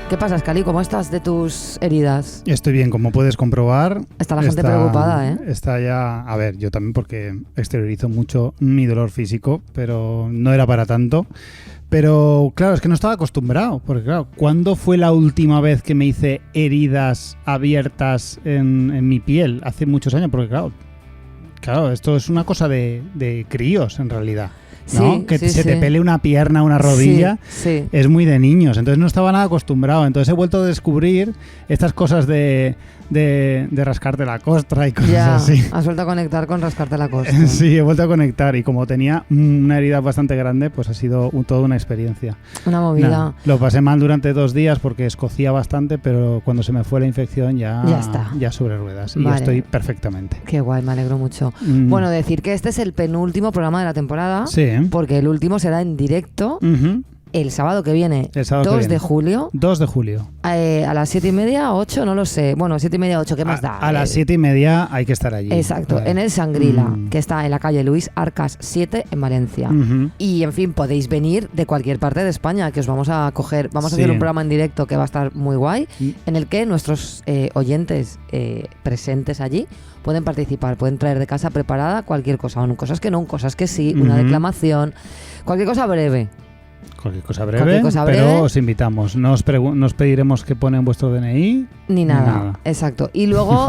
¿Qué pasa, Escali? ¿Cómo estás de tus heridas? Estoy bien, como puedes comprobar. Está la gente preocupada, ¿eh? Está ya... A ver, yo también porque exteriorizo mucho mi dolor físico, pero no era para tanto. Pero claro, es que no estaba acostumbrado, porque claro, ¿cuándo fue la última vez que me hice heridas abiertas en mi piel? Hace muchos años, porque claro, esto es una cosa de críos en realidad. ¿No? Sí, que sí, se sí. te pele una pierna, una rodilla, sí. es muy de niños, entonces no estaba nada acostumbrado. Entonces he vuelto a descubrir estas cosas de rascarte la costra y cosas Ya, así. has vuelto a conectar con rascarte la costra. Sí, he vuelto a conectar y como tenía una herida bastante grande, pues ha sido toda una experiencia. Una movida. Nada, lo pasé mal durante 2 días porque escocía bastante, pero cuando se me fue la infección ya está. Ya sobre ruedas y Vale. ya estoy perfectamente. Qué guay, me alegro mucho. Bueno, decir que este es el penúltimo programa de la temporada, Sí. porque el último será en directo Ujú. el sábado que viene, El sábado 2 que viene. de julio, 2 de julio. a las 7:30, 8, no lo sé. Bueno, 7:30, 8, ¿qué más da? A las 7:30 hay que estar allí. Exacto, Vale. en el Sangrila, que está en la calle Luis Arcas 7 en Valencia. Ujú. Y en fin, podéis venir de cualquier parte de España, que os vamos a coger. Vamos a hacer un programa en directo que va a estar muy guay, en el que nuestros oyentes presentes allí pueden participar, pueden traer de casa preparada cualquier cosa, cosas que no, cosas que sí, una declamación, cualquier cosa breve. Cualquier cosa breve, pero os invitamos. No os pediremos que ponen vuestro DNI. Ni nada. Exacto. Y luego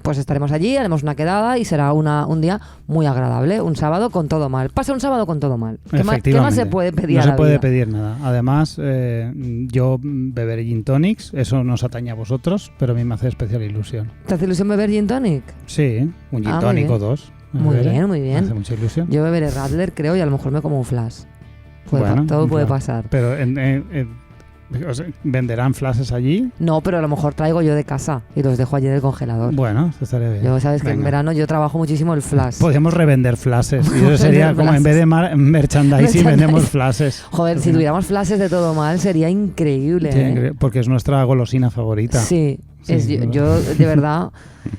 pues estaremos allí, haremos una quedada y será un día muy agradable, un sábado con todo mal. Pasa un sábado con todo mal. ¿Qué más se puede pedir No a se la puede vida? pedir nada. Además, yo beberé gin tonics, eso nos atañe a vosotros, pero a mí me hace especial ilusión. ¿Te hace ilusión beber gin tonic? Sí, un gin muy tonic bien. o 2. Muy bien. Me hace mucha ilusión. Yo beberé Radler, creo, y a lo mejor me como un flash. Bueno, todo puede claro. pasar. Pero o sea, ¿venderán flashes allí? No, pero a lo mejor traigo yo de casa y los dejo allí en el congelador. Bueno, eso estaría bien. Yo sabes que en verano yo trabajo muchísimo el flash. Podríamos revender flashes. Y eso sería como en vez de merchandising vendemos flashes. Joder, si tuviéramos flashes de todo mal sería increíble. Sí, porque es nuestra golosina favorita. Sí. Yo de verdad.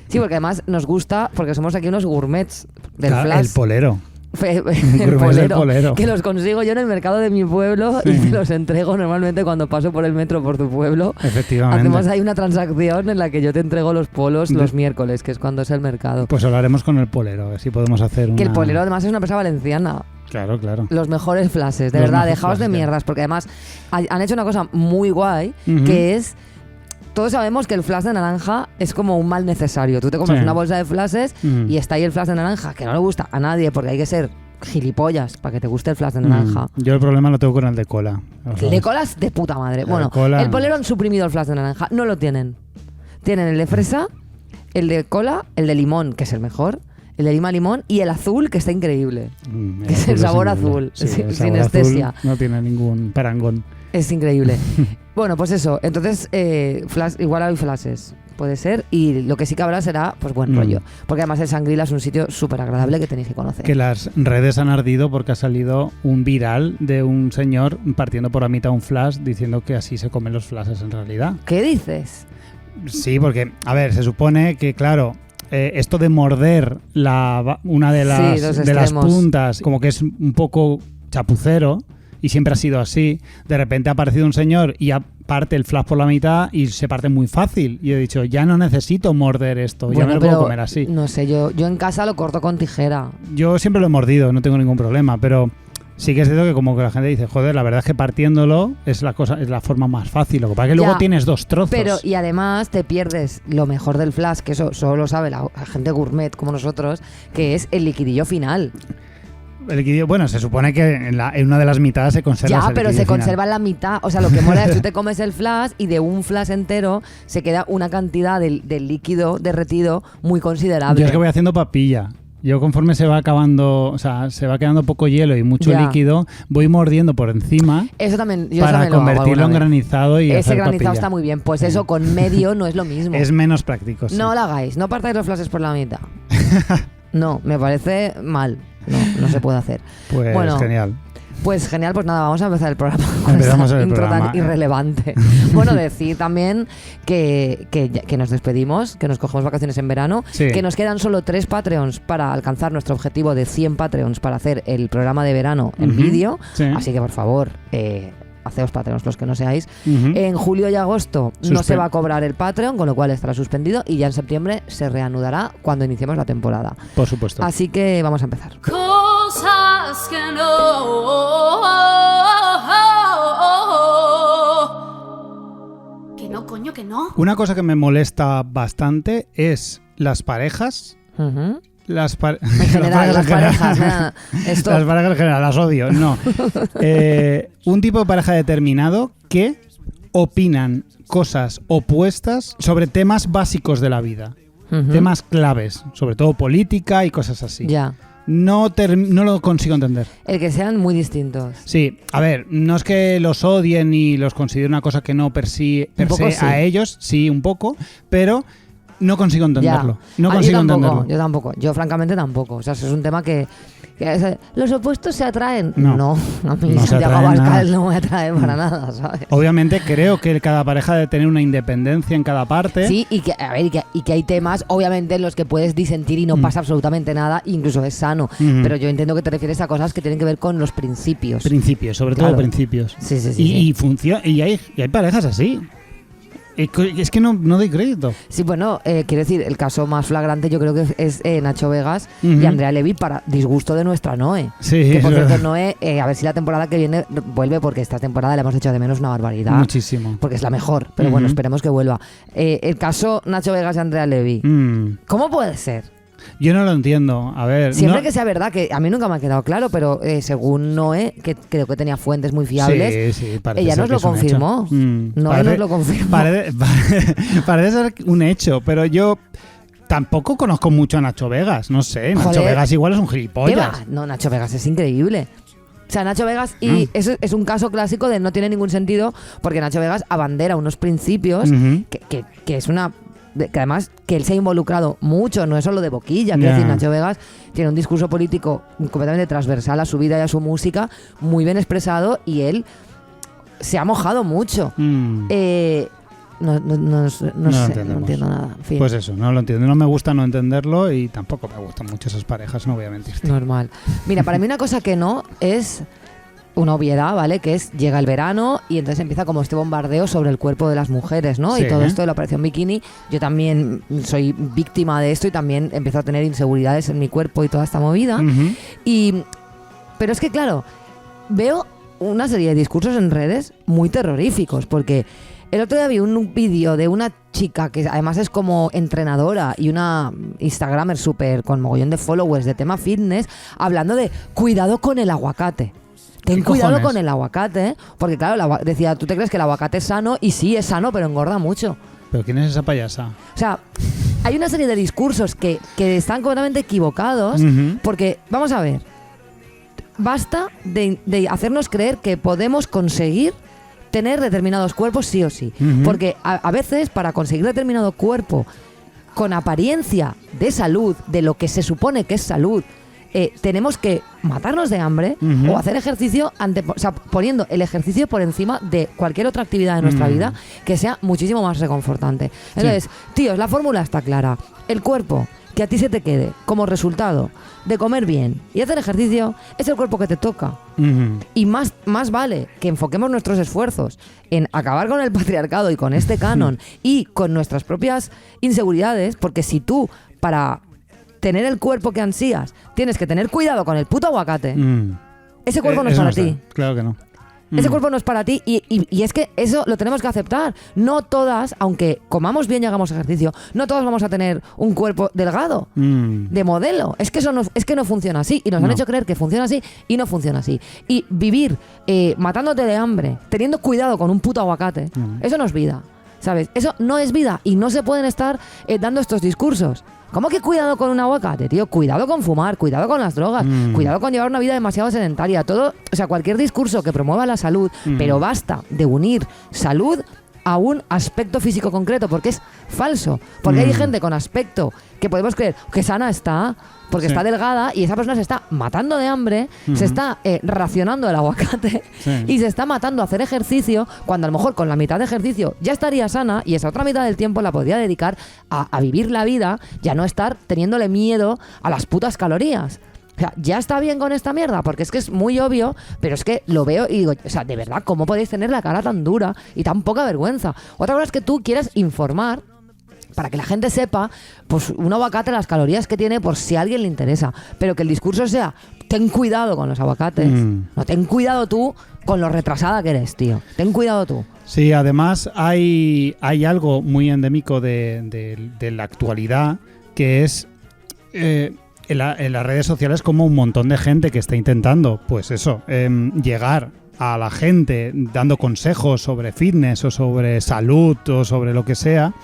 Sí, porque además nos gusta, porque somos aquí unos gourmets del flash. El polero. El polero. Que los consigo yo en el mercado de mi pueblo y te los entrego normalmente cuando paso por el metro por tu pueblo. Efectivamente. Hacemos ahí una transacción en la que yo te entrego los polos los miércoles, que es cuando es el mercado. Pues hablaremos con el polero, a ver si podemos hacer Que el polero además es una empresa valenciana. Claro. Los mejores flashes, de verdad, dejaos de mierdas, porque además han hecho una cosa muy guay, que es... Todos sabemos que el flash de naranja es como un mal necesario. Tú te compras una bolsa de flashes y está ahí el flash de naranja, que no le gusta a nadie porque hay que ser gilipollas para que te guste el flash de naranja. Yo el problema lo tengo con el de cola. El de cola es de puta madre. Bueno, el polero han suprimido el flash de naranja. No lo tienen. Tienen el de fresa, el de cola, el de limón, que es el mejor, el de lima limón y el azul, que está increíble. Que es el sabor azul, sin estesia. No tiene ningún parangón. Es increíble. Bueno, pues eso. Entonces, igual hay flashes. Puede ser. Y lo que sí que habrá será, pues buen rollo. Porque además el Sangrila es un sitio súper agradable que tenéis que conocer. Que las redes han ardido porque ha salido un viral de un señor partiendo por la mitad un flash diciendo que así se comen los flashes en realidad. ¿Qué dices? Sí, porque, a ver, se supone que, claro... esto de morder una de las puntas, como que es un poco chapucero, y siempre ha sido así. De repente ha aparecido un señor y parte el flash por la mitad y se parte muy fácil. Y he dicho, ya no necesito morder esto, bueno, ya me lo puedo comer así. No sé, yo en casa lo corto con tijera. Yo siempre lo he mordido, no tengo ningún problema, pero... Sí que es cierto que como que la gente dice, joder, la verdad es que partiéndolo es la forma más fácil. Lo que pasa es que luego tienes 2 trozos. Pero y además te pierdes lo mejor del flash, que eso solo lo sabe la gente gourmet como nosotros, que es el liquidillo final. El liquidillo, bueno, se supone que en una de las mitades se conserva. Ya, pero se conserva en la mitad. O sea, lo que mola es que tú te comes el flash y de un flash entero se queda una cantidad del líquido derretido muy considerable. Yo es que voy haciendo papilla. Yo conforme se va acabando, o sea, se va quedando poco hielo y mucho líquido, voy mordiendo por encima. Eso también, para convertirlo en granizado y ese hacer granizado papilla. Está muy bien. Pues eso con medio no es lo mismo. Es menos práctico. Sí. No lo hagáis, no partáis los flashes por la mitad. No, me parece mal. No se puede hacer. Pues bueno, genial. Pues genial, pues nada, vamos a empezar el programa con Empezamos esta el intro programa. tan irrelevante. Bueno, decir también que nos despedimos, que nos cogemos vacaciones en verano, que nos quedan solo 3 Patreons para alcanzar nuestro objetivo de 100 Patreons para hacer el programa de verano en vídeo. Sí. Así que, por favor, haceos Patreons los que no seáis. En julio y agosto no se va a cobrar el Patreon, con lo cual estará suspendido, y ya en septiembre se reanudará cuando iniciemos la temporada. Por supuesto. Así que vamos a empezar. Cosas que no. Que no, coño, que no. Una cosa que me molesta bastante es las parejas. Las parejas en general. Las parejas en general, las odio. No. Un tipo de pareja determinado que opinan cosas opuestas sobre temas básicos de la vida. Temas claves, sobre todo política y cosas así. Ya. No lo consigo entender. El que sean muy distintos. Sí, a ver, no es que los odien y los considere una cosa que no per se a ellos, sí, un poco, pero no consigo entenderlo. No consigo entenderlo. Yo tampoco. Yo francamente tampoco. O sea, es un tema que los opuestos se atraen. No, a mí Santiago Abascal no me atrae para nada, ¿sabes? Obviamente creo que cada pareja debe tener una independencia en cada parte. Sí, y que hay temas, obviamente, en los que puedes disentir y no pasa absolutamente nada, incluso es sano. Pero yo entiendo que te refieres a cosas que tienen que ver con los principios. Principios, sobre todo principios. Sí. Y funciona, y hay parejas así. Es que no doy crédito. Sí, bueno, quiero decir, el caso más flagrante yo creo que es Nacho Vegas y Andrea Levy, para disgusto de nuestra Noé. Sí, que por cierto, Noé, a ver si la temporada que viene vuelve, porque esta temporada le hemos hecho de menos una barbaridad. Muchísimo. Porque es la mejor, pero bueno, esperemos que vuelva. El caso Nacho Vegas y Andrea Levy. ¿Cómo puede ser? Yo no lo entiendo. A ver, siempre que sea verdad, que a mí nunca me ha quedado claro, pero según Noé, que creo que tenía fuentes muy fiables, ella nos lo confirmó. Noé nos lo confirmó. Parece ser un hecho, pero yo tampoco conozco mucho a Nacho Vegas. No sé, Nacho Vegas igual es un gilipollas. No, Nacho Vegas es increíble. O sea, Nacho Vegas, y eso es un caso clásico de no tiene ningún sentido, porque Nacho Vegas abandera unos principios que es una... que además que él se ha involucrado mucho, no es solo de boquilla, quiero decir, Nacho Vegas tiene un discurso político completamente transversal a su vida y a su música, muy bien expresado, y él se ha mojado mucho. No entiendo nada. En fin. Pues eso, no lo entiendo. No me gusta no entenderlo, y tampoco me gustan mucho esas parejas, no voy a mentirte. Normal. Mira, para mí una cosa que no es una obviedad, ¿vale? Que es, llega el verano y entonces empieza como este bombardeo sobre el cuerpo de las mujeres, ¿no? Sí. Y todo esto de la operación bikini, yo también soy víctima de esto y también empiezo a tener inseguridades en mi cuerpo y toda esta movida. Pero es que, claro, veo una serie de discursos en redes muy terroríficos, porque el otro día vi un vídeo de una chica que además es como entrenadora y una instagramer súper con mogollón de followers de tema fitness, hablando de cuidado con el aguacate. Ten cuidado con el aguacate, porque claro, decía, ¿tú te crees que el aguacate es sano? Y sí, es sano, pero engorda mucho. ¿Pero quién es esa payasa? O sea, hay una serie de discursos que están completamente equivocados, porque, vamos a ver, basta de hacernos creer que podemos conseguir tener determinados cuerpos sí o sí. Porque a veces, para conseguir determinado cuerpo con apariencia de salud, de lo que se supone que es salud, tenemos que matarnos de hambre o hacer ejercicio poniendo el ejercicio por encima de cualquier otra actividad de nuestra vida que sea muchísimo más reconfortante. Entonces, tíos, la fórmula está clara. El cuerpo que a ti se te quede como resultado de comer bien y hacer ejercicio es el cuerpo que te toca. Y más vale que enfoquemos nuestros esfuerzos en acabar con el patriarcado y con este canon y con nuestras propias inseguridades, porque si tú, para tener el cuerpo que ansías, tienes que tener cuidado con el puto aguacate, ese cuerpo no es para ti. Claro que no. Ese cuerpo no es para ti, y es que eso lo tenemos que aceptar. No todas, aunque comamos bien y hagamos ejercicio, no todas vamos a tener un cuerpo delgado, de modelo. Es que eso no funciona así, y nos han hecho creer que funciona así y no funciona así. Y vivir matándote de hambre, teniendo cuidado con un puto aguacate, eso no es vida, ¿sabes? Eso no es vida, y no se pueden estar dando estos discursos. ¿Cómo que cuidado con un aguacate, tío? Cuidado con fumar, cuidado con las drogas, cuidado con llevar una vida demasiado sedentaria. Todo, o sea, cualquier discurso que promueva la salud, pero basta de unir salud a un aspecto físico concreto, porque es falso. Porque hay gente con aspecto que podemos creer que sana está, porque está delgada, y esa persona se está matando de hambre, se está racionando el aguacate y se está matando a hacer ejercicio, cuando a lo mejor con la mitad de ejercicio ya estaría sana, y esa otra mitad del tiempo la podría dedicar a vivir la vida y a no estar teniéndole miedo a las putas calorías. sea, ya está bien con esta mierda, porque es que es muy obvio, pero es que lo veo y digo, o sea, de verdad, ¿cómo podéis tener la cara tan dura y tan poca vergüenza? Otra cosa es que tú quieras informar para que la gente sepa, pues un aguacate, las calorías que tiene, por si a alguien le interesa, pero que el discurso sea, ten cuidado con los aguacates, no, ten cuidado tú con lo retrasada que eres, tío, ten cuidado tú. Sí, además hay algo muy endémico de la actualidad, que es en las redes sociales como un montón de gente que está intentando, pues eso, llegar a la gente dando consejos sobre fitness o sobre salud o sobre lo que sea.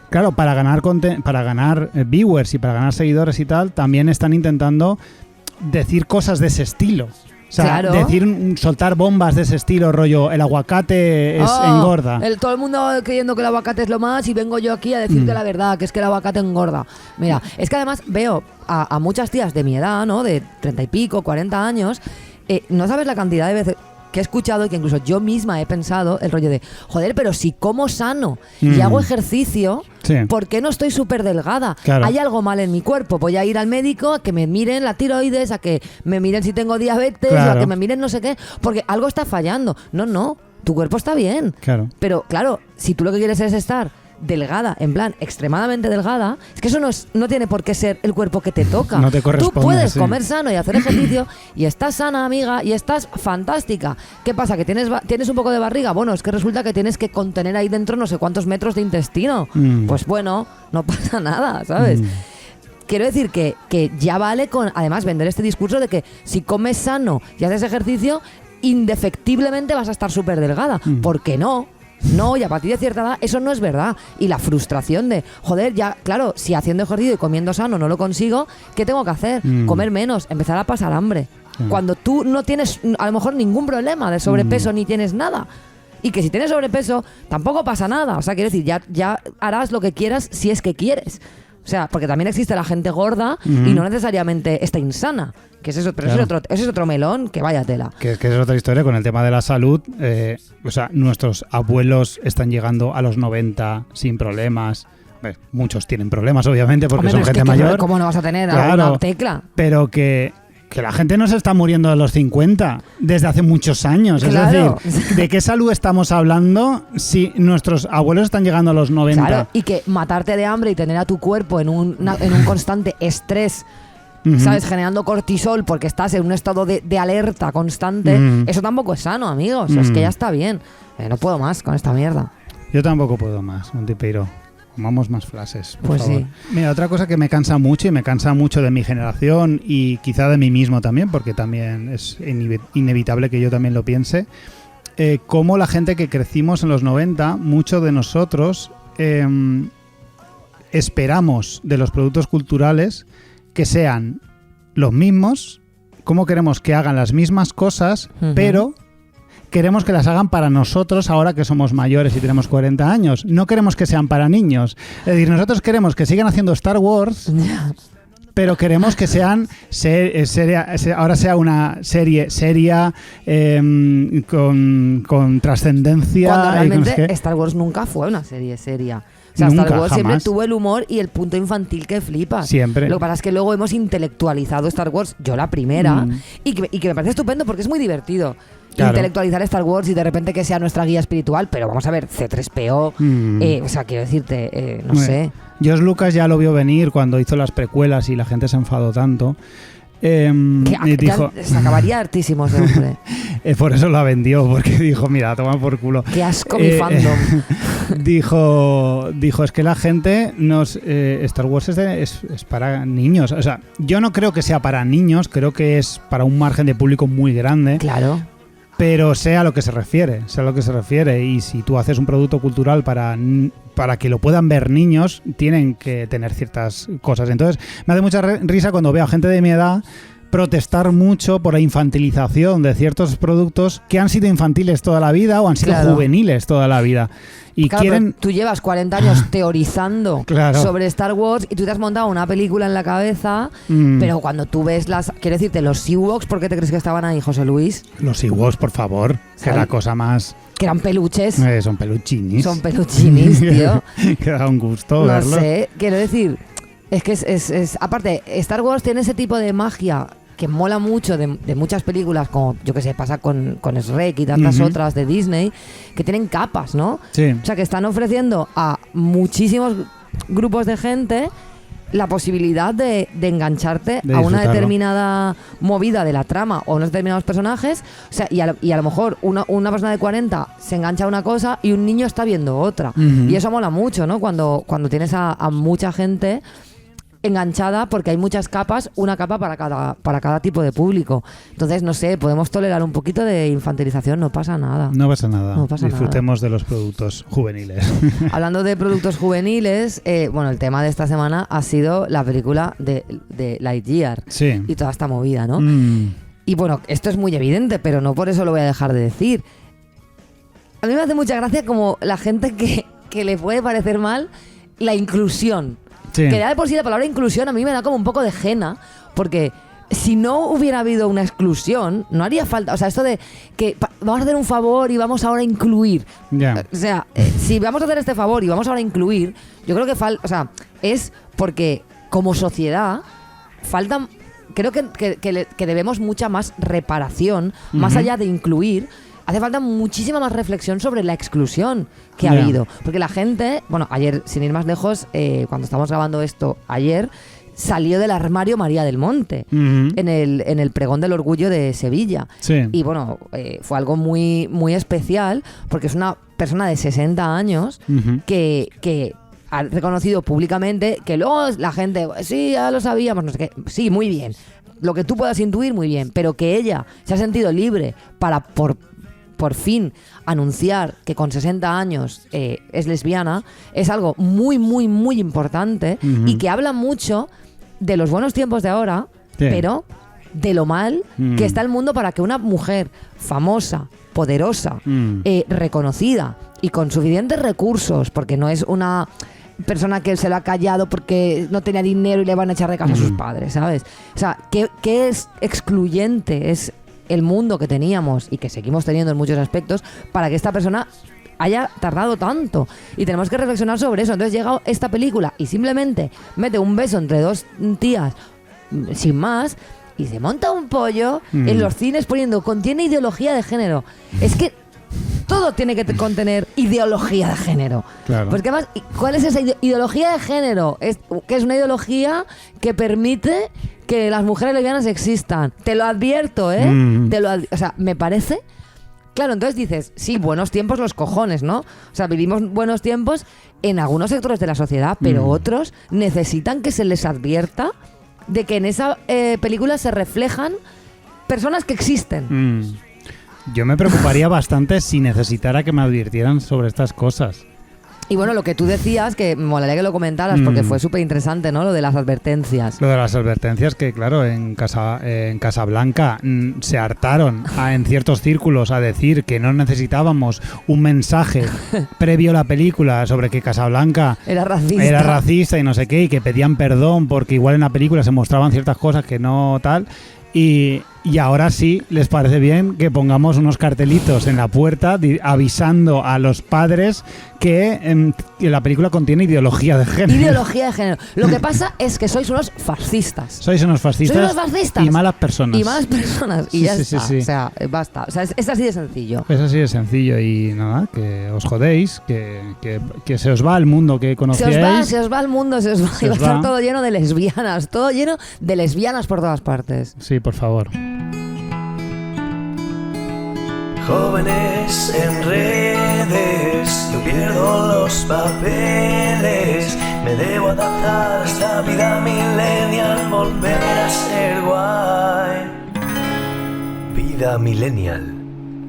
Claro, para ganar viewers y para ganar seguidores y tal, también están intentando decir cosas de ese estilo. O sea, claro. Soltar bombas de ese estilo, rollo, el aguacate engorda. Todo el mundo creyendo que el aguacate es lo más y vengo yo aquí a decirte la verdad, que es que el aguacate engorda. Mira, es que además veo a muchas tías de mi edad, ¿no? De 30 y pico, 40 años, no sabes la cantidad de veces que he escuchado y que incluso yo misma he pensado el rollo de, joder, pero si como sano y hago ejercicio, sí, ¿por qué no estoy súper delgada? Claro. Hay algo mal en mi cuerpo, voy a ir al médico a que me miren la tiroides, a que me miren si tengo diabetes, claro, a que me miren no sé qué, porque algo está fallando. No, tu cuerpo está bien. Claro. Pero claro, si tú lo que quieres es estar delgada, en plan extremadamente delgada, es que eso no tiene por qué ser el cuerpo que te toca. No te corresponde. Tú puedes comer sano y hacer ejercicio y estás sana, amiga, y estás fantástica. ¿Qué pasa? ¿Que tienes un poco de barriga? Bueno, es que resulta que tienes que contener ahí dentro no sé cuántos metros de intestino. Pues bueno, no pasa nada, ¿sabes? Quiero decir que ya vale con, además, vender este discurso de que si comes sano y haces ejercicio, indefectiblemente vas a estar súper delgada. ¿Por qué no? No, y a partir de cierta edad eso no es verdad. Y la frustración de, joder, ya, claro, si haciendo ejercicio y comiendo sano no lo consigo, ¿qué tengo que hacer? Comer menos, empezar a pasar hambre. Cuando tú no tienes a lo mejor ningún problema de sobrepeso ni tienes nada. Y que si tienes sobrepeso tampoco pasa nada. O sea, quiero decir, ya harás lo que quieras si es que quieres. O sea, porque también existe la gente gorda y no necesariamente está insana. Que es eso, pero claro, ese es otro melón que vaya tela. Que es otra historia con el tema de la salud. O sea, nuestros abuelos están llegando a los 90 sin problemas. Muchos tienen problemas, obviamente, porque son gente mayor. ¿Cómo no vas a tener alguna tecla? Pero que la gente no se está muriendo a los 50 desde hace muchos años. Claro. Es decir, ¿de qué salud estamos hablando si nuestros abuelos están llegando a los 90? Claro, y que matarte de hambre y tener a tu cuerpo en un constante estrés, ¿sabes? Generando cortisol porque estás en un estado de alerta constante, eso tampoco es sano, amigos. Es que ya está bien. No puedo más con esta mierda. Yo tampoco puedo más, Montipeiro. Comamos más frases, por pues favor. Sí. Mira, otra cosa que me cansa mucho y me cansa mucho de mi generación y quizá de mí mismo también, porque también es inevitable que yo también lo piense, como la gente que crecimos en los 90, muchos de nosotros esperamos de los productos culturales que sean los mismos, como queremos que hagan las mismas cosas, pero queremos que las hagan para nosotros ahora que somos mayores y tenemos 40 años. No queremos que sean para niños. Es decir, nosotros queremos que sigan haciendo Star Wars, pero queremos que sean ahora sea una serie seria, con trascendencia. Cuando realmente Star Wars nunca fue una serie seria. O sea, Nunca, Star Wars jamás. siempre tuvo el humor y el punto infantil que flipas. Siempre. Lo que pasa es que luego hemos intelectualizado Star Wars, yo la primera, y que me parece estupendo porque es muy divertido. Claro. Intelectualizar Star Wars y de repente que sea nuestra guía espiritual, pero vamos a ver, C3PO, o sea, quiero decirte, no sé. George Lucas ya lo vio venir cuando hizo las precuelas y la gente se enfadó tanto. Dijo, se acabaría hartísimo ese hombre. Por eso la vendió, porque dijo, mira, toma por culo. Qué asco mi fandom. Dijo, es que la gente Star Wars es para niños. O sea, yo no creo que sea para niños, creo que es para un margen de público muy grande. Claro. Pero sea lo que se refiere. Y si tú haces un producto cultural para que lo puedan ver niños, tienen que tener ciertas cosas. Entonces, me hace mucha risa cuando veo a gente de mi edad protestar mucho por la infantilización de ciertos productos que han sido infantiles toda la vida o han sido juveniles toda la vida. Y claro, quieren... tú llevas 40 años teorizando sobre Star Wars y tú te has montado una película en la cabeza, pero cuando tú ves quiero decirte, los Ewoks, ¿por qué te crees que estaban ahí, José Luis? Los Ewoks, por favor, que la cosa más... Que eran peluches. Son peluchinis. Son peluchinis, tío. Que da un gusto verlo. No sé, quiero decir, es que es aparte, Star Wars tiene ese tipo de magia que mola mucho de muchas películas, como yo que sé, pasa con Shrek y tantas otras de Disney, que tienen capas, ¿no? Sí. O sea, que están ofreciendo a muchísimos grupos de gente la posibilidad de engancharte a una determinada movida de la trama o unos determinados personajes. O sea, y a lo mejor una persona de 40 se engancha a una cosa y un niño está viendo otra. Y eso mola mucho, ¿no? Cuando tienes a mucha gente enganchada, porque hay muchas capas, una capa para cada tipo de público. Entonces, no sé, podemos tolerar un poquito de infantilización, no pasa nada. No pasa nada. Disfrutemos nada. de los productos juveniles. Hablando de productos juveniles, bueno, el tema de esta semana ha sido la película de Lightyear. Sí. Y toda esta movida, ¿no? Y bueno, esto es muy evidente, pero no por eso lo voy a dejar de decir. A mí me hace mucha gracia como la gente que le puede parecer mal la inclusión. Sí. Que ya de por sí la palabra inclusión a mí me da como un poco de jena, porque si no hubiera habido una exclusión, no haría falta. O sea, esto de que vamos a hacer un favor y vamos ahora a incluir. Yeah. O sea, si vamos a hacer este favor y vamos ahora a incluir, yo creo que es porque como sociedad falta. Creo que debemos mucha más reparación, más allá de incluir. Hace falta muchísima más reflexión sobre la exclusión que ha habido. Porque la gente, bueno, ayer, sin ir más lejos, cuando estamos grabando esto, ayer salió del armario María del Monte en el pregón del orgullo de Sevilla. Sí. Y bueno, fue algo muy, muy especial porque es una persona de 60 años que ha reconocido públicamente que luego la gente, sí, ya lo sabíamos, no sé qué, sí, muy bien. Lo que tú puedas intuir, muy bien. Pero que ella se ha sentido libre para por fin anunciar que con 60 años es lesbiana, es algo muy, muy, muy importante y que habla mucho de los buenos tiempos de ahora, pero de lo mal que está el mundo para que una mujer famosa, poderosa, reconocida y con suficientes recursos, porque no es una persona que se lo ha callado porque no tenía dinero y le van a echar de casa a sus padres, ¿sabes? O sea, ¿qué es excluyente? Es el mundo que teníamos y que seguimos teniendo en muchos aspectos para que esta persona haya tardado tanto. Y tenemos que reflexionar sobre eso. Entonces llega esta película y simplemente mete un beso entre dos tías sin más y se monta un pollo en los cines poniendo contiene ideología de género. Es que todo tiene que contener ideología de género. Claro. Pues, ¿qué más? ¿Cuál es esa ideología de género? Que es una ideología que permite que las mujeres lesbianas existan. Te lo advierto, ¿eh? O sea, me parece. Claro, entonces dices, sí, buenos tiempos los cojones, ¿no? O sea, vivimos buenos tiempos en algunos sectores de la sociedad, pero otros necesitan que se les advierta de que en esa película se reflejan personas que existen. Yo me preocuparía bastante si necesitara que me advirtieran sobre estas cosas. Y bueno, lo que tú decías, que me molaría que lo comentaras porque fue súper interesante, ¿no? Lo de las advertencias. Lo de las advertencias que, claro, en Casablanca se hartaron en ciertos círculos a decir que no necesitábamos un mensaje previo a la película sobre que Casablanca era racista y no sé qué, y que pedían perdón porque igual en la película se mostraban ciertas cosas que no tal. Y ahora sí les parece bien que pongamos unos cartelitos en la puerta avisando a los padres que la película contiene ideología de género. Ideología de género. Lo que pasa es que sois unos fascistas. Sois unos fascistas y malas personas. Y malas personas. Y ya está. Sí. O sea, basta. O sea, es así de sencillo. Es así de sencillo. Y nada, que os jodéis, que se os va el mundo que conocíais. Se os va el mundo, se os va. Y va a estar todo lleno de lesbianas. Todo lleno de lesbianas por todas partes. Sí, por favor. Jóvenes en redes, yo pierdo los papeles. Me debo adaptar a esta vida millennial, volver a ser guay. Vida millennial.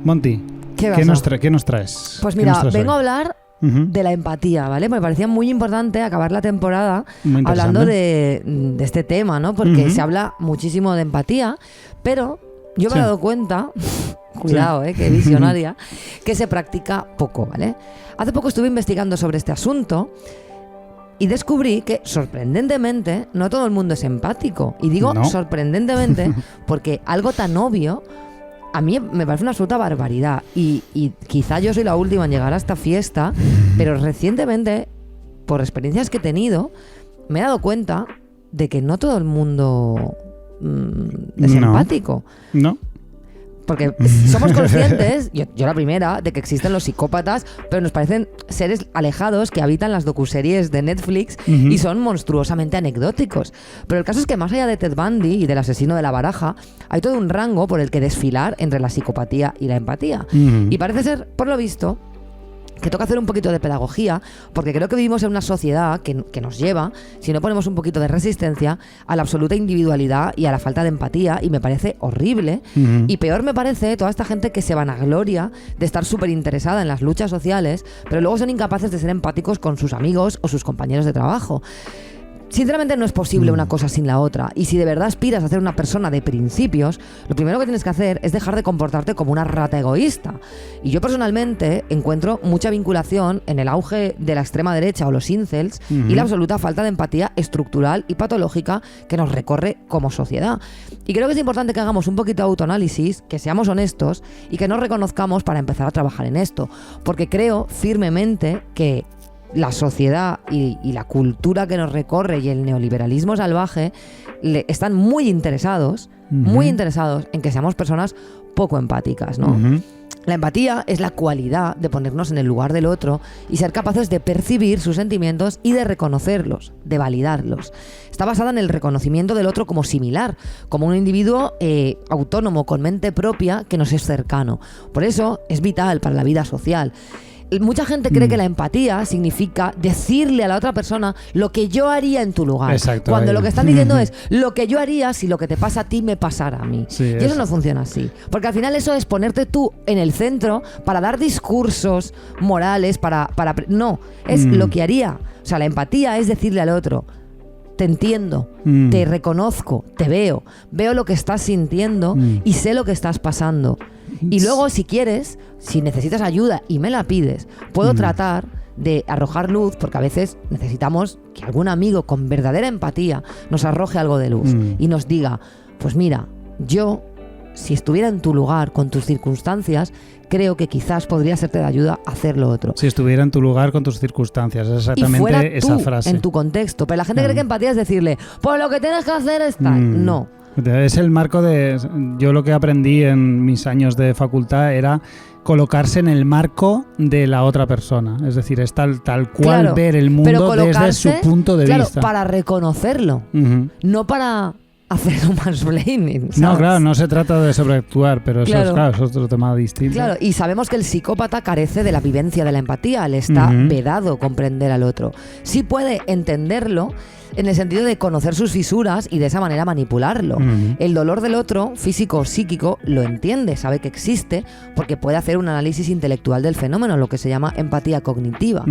Monty, ¿qué nos traes? Pues mira, vengo a hablar de la empatía, ¿vale? Me parecía muy importante acabar la temporada hablando de este tema, ¿no? Porque se habla muchísimo de empatía, pero yo me he dado cuenta... Cuidado, qué visionaria, que se practica poco, ¿vale? Hace poco estuve investigando sobre este asunto y descubrí que, sorprendentemente, no todo el mundo es empático. Y digo sorprendentemente porque algo tan obvio a mí me parece una absoluta barbaridad. Y quizá yo soy la última en llegar a esta fiesta, pero recientemente, por experiencias que he tenido, me he dado cuenta de que no todo el mundo es empático. No. Porque somos conscientes, yo la primera, de que existen los psicópatas, pero nos parecen seres alejados que habitan las docuseries de Netflix y son monstruosamente anecdóticos. Pero el caso es que más allá de Ted Bundy y del asesino de la baraja, hay todo un rango por el que desfilar entre la psicopatía y la empatía. Y parece ser, por lo visto, que toca hacer un poquito de pedagogía, porque creo que vivimos en una sociedad que nos lleva, si no ponemos un poquito de resistencia, a la absoluta individualidad y a la falta de empatía, y me parece horrible. Y peor me parece toda esta gente que se vanagloria de estar súper interesada en las luchas sociales, pero luego son incapaces de ser empáticos con sus amigos o sus compañeros de trabajo. Sinceramente no es posible una cosa sin la otra, y si de verdad aspiras a ser una persona de principios, lo primero que tienes que hacer es dejar de comportarte como una rata egoísta. Y yo personalmente encuentro mucha vinculación en el auge de la extrema derecha o los incels y la absoluta falta de empatía estructural y patológica que nos recorre como sociedad. Y creo que es importante que hagamos un poquito de autoanálisis, que seamos honestos y que nos reconozcamos para empezar a trabajar en esto, porque creo firmemente que la sociedad y la cultura que nos recorre y el neoliberalismo salvaje están muy interesados en que seamos personas poco empáticas, ¿no? La empatía es la cualidad de ponernos en el lugar del otro y ser capaces de percibir sus sentimientos y de reconocerlos, de validarlos. Está basada en el reconocimiento del otro como similar, como un individuo autónomo, con mente propia, que nos es cercano. Por eso es vital para la vida social. Mucha gente cree que la empatía significa decirle a la otra persona lo que yo haría en tu lugar. Exacto, cuando lo que están diciendo es lo que yo haría si lo que te pasa a ti me pasara a mí. Sí, y eso no funciona así. Porque al final eso es ponerte tú en el centro para dar discursos morales, no, es lo que haría. O sea, la empatía es decirle al otro: te entiendo, te reconozco, te veo lo que estás sintiendo y sé lo que estás pasando. Y luego, si quieres, si necesitas ayuda y me la pides, puedo tratar de arrojar luz, porque a veces necesitamos que algún amigo con verdadera empatía nos arroje algo de luz y nos diga: pues mira, yo, si estuviera en tu lugar, con tus circunstancias, creo que quizás podría serte de ayuda a hacer lo otro. Si estuviera en tu lugar con tus circunstancias, es exactamente y fuera esa tú, frase. en tu contexto. Pero la gente cree que empatía es decirle: pues lo que tienes que hacer es tal. No. Es el marco de... Yo lo que aprendí en mis años de facultad era colocarse en el marco de la otra persona. Es decir, es tal cual ver el mundo desde su punto de vista. Para reconocerlo, no para hacer un mansplaining, ¿sabes? No, claro, no se trata de sobreactuar, pero eso es otro tema distinto. Claro, y sabemos que el psicópata carece de la vivencia de la empatía, le está vedado comprender al otro. Sí puede entenderlo en el sentido de conocer sus fisuras y de esa manera manipularlo. El dolor del otro, físico o psíquico, lo entiende, sabe que existe, porque puede hacer un análisis intelectual del fenómeno, lo que se llama empatía cognitiva.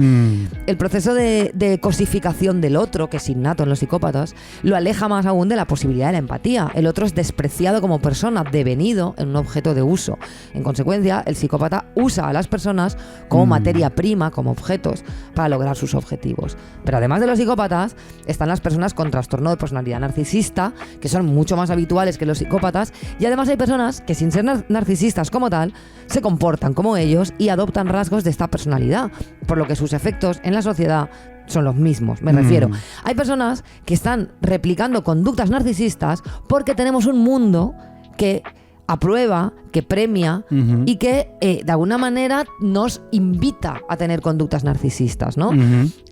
El proceso de cosificación del otro, que es innato en los psicópatas, lo aleja más aún de la posibilidad de la empatía. El otro es despreciado como persona, devenido en un objeto de uso. En consecuencia, el psicópata usa a las personas como materia prima, como objetos, para lograr sus objetivos. Pero además de los psicópatas, están las personas con trastorno de personalidad narcisista, que son mucho más habituales que los psicópatas, y además hay personas que, sin ser narcisistas como tal, se comportan como ellos y adoptan rasgos de esta personalidad, por lo que sus efectos en la sociedad son los mismos. Me refiero, hay personas que están replicando conductas narcisistas porque tenemos un mundo que aprueba, que premia y que de alguna manera nos invita a tener conductas narcisistas, ¿no?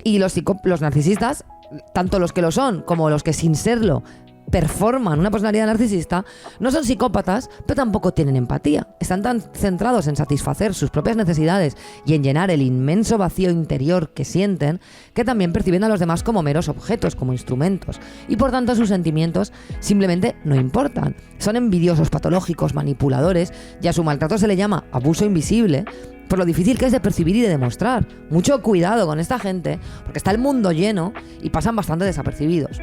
Y los narcisistas, tanto los que lo son como los que sin serlo performan una personalidad narcisista, no son psicópatas, pero tampoco tienen empatía. Están tan centrados en satisfacer sus propias necesidades y en llenar el inmenso vacío interior que sienten, que también perciben a los demás como meros objetos, como instrumentos, y por tanto sus sentimientos simplemente no importan. Son envidiosos, patológicos, manipuladores, y a su maltrato se le llama abuso invisible, por lo difícil que es de percibir y de demostrar. Mucho cuidado con esta gente, porque está el mundo lleno y pasan bastante desapercibidos.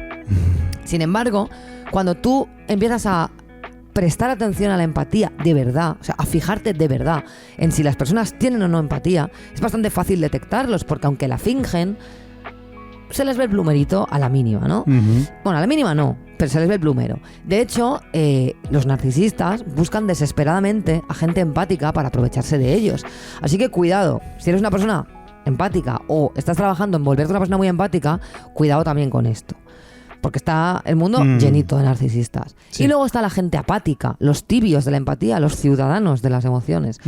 Sin embargo, cuando tú empiezas a prestar atención a la empatía de verdad, o sea, a fijarte de verdad en si las personas tienen o no empatía, es bastante fácil detectarlos, porque aunque la fingen, se les ve el plumerito a la mínima, ¿no? Bueno, a la mínima no, pero se les ve el plumero. De hecho, los narcisistas buscan desesperadamente a gente empática para aprovecharse de ellos. Así que cuidado, si eres una persona empática o estás trabajando en volverte una persona muy empática, cuidado también con esto. porque está el mundo llenito de narcisistas. Sí. Y luego está la gente apática, los tibios de la empatía, los ciudadanos de las emociones.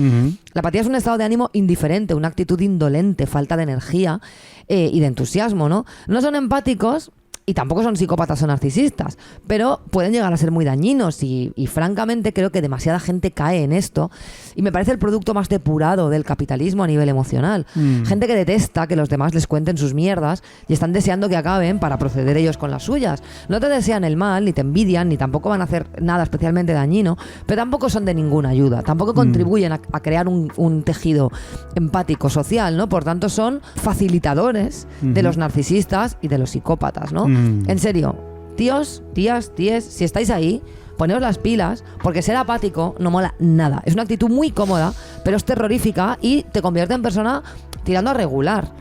La apatía es un estado de ánimo indiferente, una actitud indolente, falta de energía y de entusiasmo, ¿no? No son empáticos y tampoco son psicópatas o narcisistas, pero pueden llegar a ser muy dañinos y francamente creo que demasiada gente cae en esto y me parece el producto más depurado del capitalismo a nivel emocional. Gente que detesta que los demás les cuenten sus mierdas y están deseando que acaben para proceder ellos con las suyas. No te desean el mal, ni te envidian, ni tampoco van a hacer nada especialmente dañino, pero tampoco son de ninguna ayuda, tampoco contribuyen a crear un tejido empático social, ¿no? Por tanto son facilitadores de los narcisistas y de los psicópatas, ¿no? En serio, tíos, tías, tíes, si estáis ahí, poneos las pilas, porque ser apático no mola nada. Es una actitud muy cómoda, pero es terrorífica y te convierte en persona tirando a regular.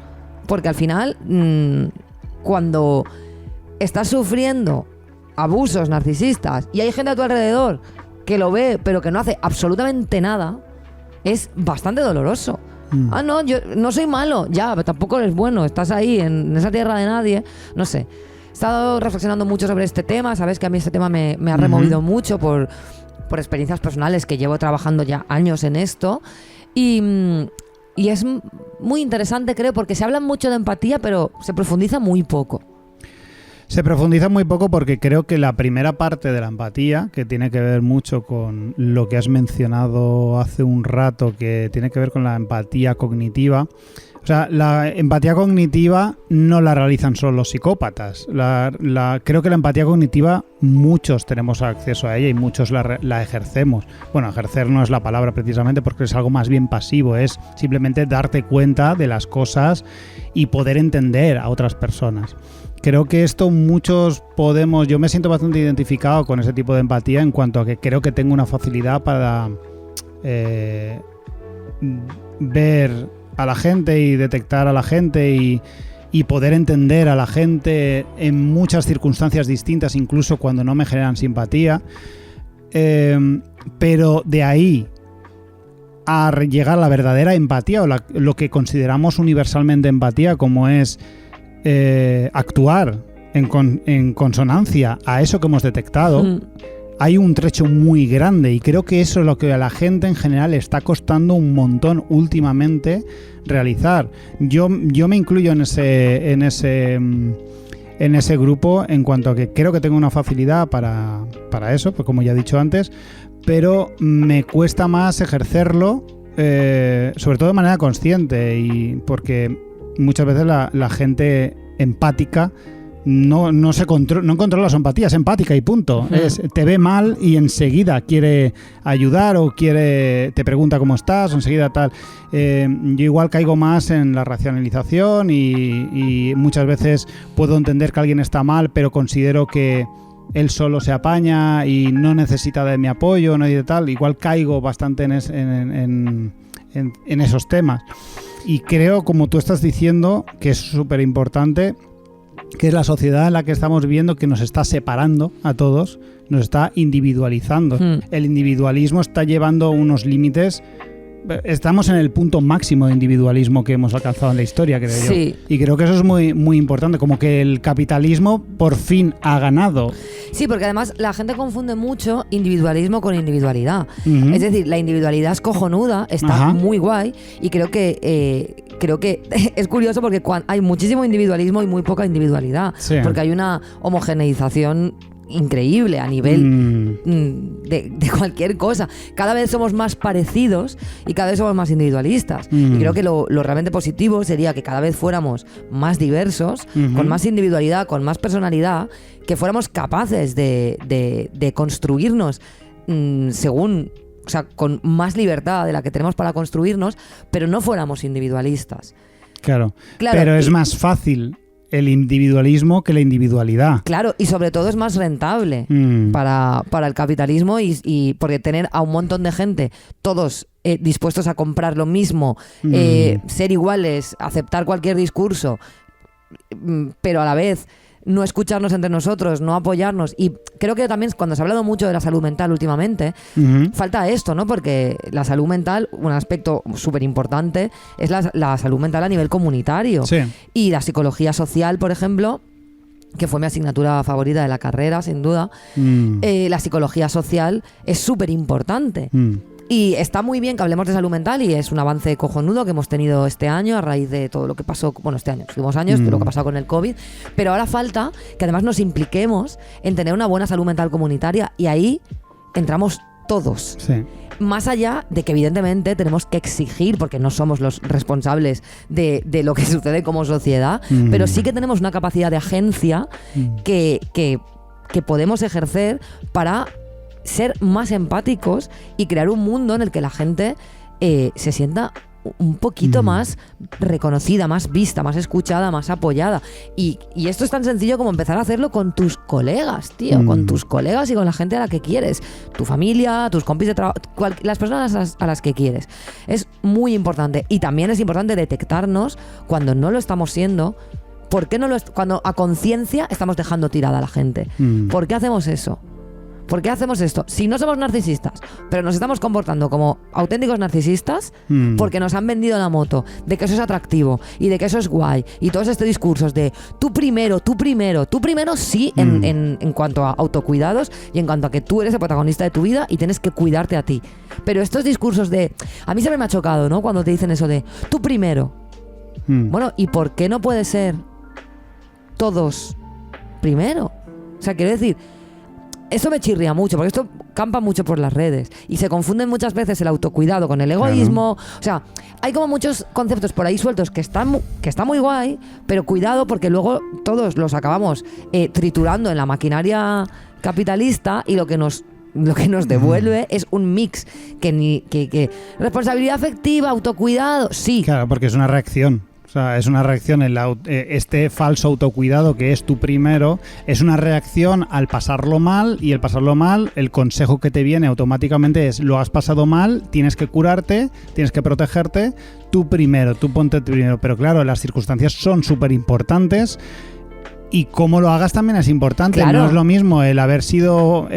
Porque al final, cuando estás sufriendo abusos narcisistas y hay gente a tu alrededor que lo ve, pero que no hace absolutamente nada, es bastante doloroso. Ah, no, yo no soy malo, ya, pero tampoco eres bueno, estás ahí en esa tierra de nadie, no sé. He estado reflexionando mucho sobre este tema, sabes que a mí este tema me ha removido mucho por experiencias personales que llevo trabajando ya años en esto y es muy interesante, creo, porque se habla mucho de empatía, pero se profundiza muy poco. Se profundiza muy poco porque creo que la primera parte de la empatía, que tiene que ver mucho con lo que has mencionado hace un rato, que tiene que ver con la empatía cognitiva. O sea, la empatía cognitiva no la realizan solo los psicópatas. Creo que la empatía cognitiva muchos tenemos acceso a ella y muchos la ejercemos. Bueno, ejercer no es la palabra precisamente porque es algo más bien pasivo, es simplemente darte cuenta de las cosas y poder entender a otras personas. Creo que esto muchos podemos... Yo me siento bastante identificado con ese tipo de empatía en cuanto a que creo que tengo una facilidad para ver a la gente y detectar a la gente y poder entender a la gente en muchas circunstancias distintas, incluso cuando no me generan simpatía. Pero de ahí a llegar a la verdadera empatía o lo que consideramos universalmente empatía, como es actuar en consonancia a eso que hemos detectado, hay un trecho muy grande y creo que eso es lo que a la gente en general le está costando un montón últimamente realizar. Yo me incluyo en ese grupo en cuanto a que creo que tengo una facilidad para eso, pues como ya he dicho antes, pero me cuesta más ejercerlo, sobre todo de manera consciente, y porque muchas veces la gente empática no controla su empatía, es empática y punto. Te ve mal y enseguida quiere ayudar o te pregunta cómo estás o enseguida tal. Yo igual caigo más en la racionalización y muchas veces puedo entender que alguien está mal, pero considero que él solo se apaña y no necesita de mi apoyo, no y de tal. Igual caigo bastante en esos temas. Y creo, como tú estás diciendo, que es súper importante, que es la sociedad en la que estamos viviendo que nos está separando a todos, nos está individualizando. El individualismo está llevando unos límites. Estamos en el punto máximo de individualismo que hemos alcanzado en la historia, creo yo. Y creo que eso es muy, muy importante, como que el capitalismo por fin ha ganado. Sí, porque además la gente confunde mucho individualismo con individualidad. Es decir, la individualidad es cojonuda, está muy guay, y creo que es curioso porque hay muchísimo individualismo y muy poca individualidad, porque hay una homogeneización increíble a nivel de cualquier cosa. Cada vez somos más parecidos y cada vez somos más individualistas. Y creo que lo realmente positivo sería que cada vez fuéramos más diversos, con más individualidad, con más personalidad, que fuéramos capaces de construirnos según... O sea, con más libertad de la que tenemos para construirnos, pero no fuéramos individualistas. Claro, pero es más fácil el individualismo que la individualidad. Claro, y sobre todo es más rentable para el capitalismo y porque tener a un montón de gente, todos dispuestos a comprar lo mismo, ser iguales, aceptar cualquier discurso, pero a la vez no escucharnos entre nosotros, no apoyarnos. Y creo que también cuando se ha hablado mucho de la salud mental últimamente, falta esto, ¿no? Porque la salud mental, un aspecto súper importante, es la salud mental a nivel comunitario. Y la psicología social, por ejemplo, que fue mi asignatura favorita de la carrera, sin duda, la psicología social es súper importante. Y está muy bien que hablemos de salud mental y es un avance cojonudo que hemos tenido este año a raíz de todo lo que pasó, bueno, este año, los últimos años, todo lo que ha pasado con el COVID, pero ahora falta que además nos impliquemos en tener una buena salud mental comunitaria y ahí entramos todos. Sí. Más allá de que evidentemente tenemos que exigir, porque no somos los responsables de lo que sucede como sociedad, pero sí que tenemos una capacidad de agencia que podemos ejercer para ser más empáticos y crear un mundo en el que la gente se sienta un poquito más reconocida, más vista, más escuchada, más apoyada. Y esto es tan sencillo como empezar a hacerlo con tus colegas, tío, con tus colegas y con la gente a la que quieres, tu familia, tus compis de trabajo, las personas a las que quieres. Es muy importante. Y también es importante detectarnos cuando no lo estamos siendo. ¿Por qué no cuando a conciencia estamos dejando tirada a la gente? ¿Por qué hacemos eso? ¿Por qué hacemos esto? Si no somos narcisistas, pero nos estamos comportando como auténticos narcisistas, porque nos han vendido la moto de que eso es atractivo y de que eso es guay, y todos estos discursos de tú primero sí, en cuanto a autocuidados y en cuanto a que tú eres el protagonista de tu vida y tienes que cuidarte a ti. Pero estos discursos de... A mí siempre me ha chocado, ¿no? Cuando te dicen eso de tú primero. Bueno, ¿y por qué no puede ser todos primero? O sea, quiero decir... Eso me chirría mucho, porque esto campa mucho por las redes y se confunden muchas veces el autocuidado con el egoísmo. Claro. O sea, hay como muchos conceptos por ahí sueltos que está muy guay, pero cuidado porque luego todos los acabamos triturando en la maquinaria capitalista y lo que nos devuelve es un mix que responsabilidad afectiva, autocuidado, sí. Claro, porque es una reacción. O sea, es una reacción en este falso autocuidado que es tu primero, es una reacción al pasarlo mal, y el pasarlo mal, el consejo que te viene automáticamente es: lo has pasado mal, tienes que curarte, tienes que protegerte, tú primero, tú ponte primero. Pero claro, las circunstancias son súper importantes. Y cómo lo hagas también es importante. Claro. No es lo mismo el haber sido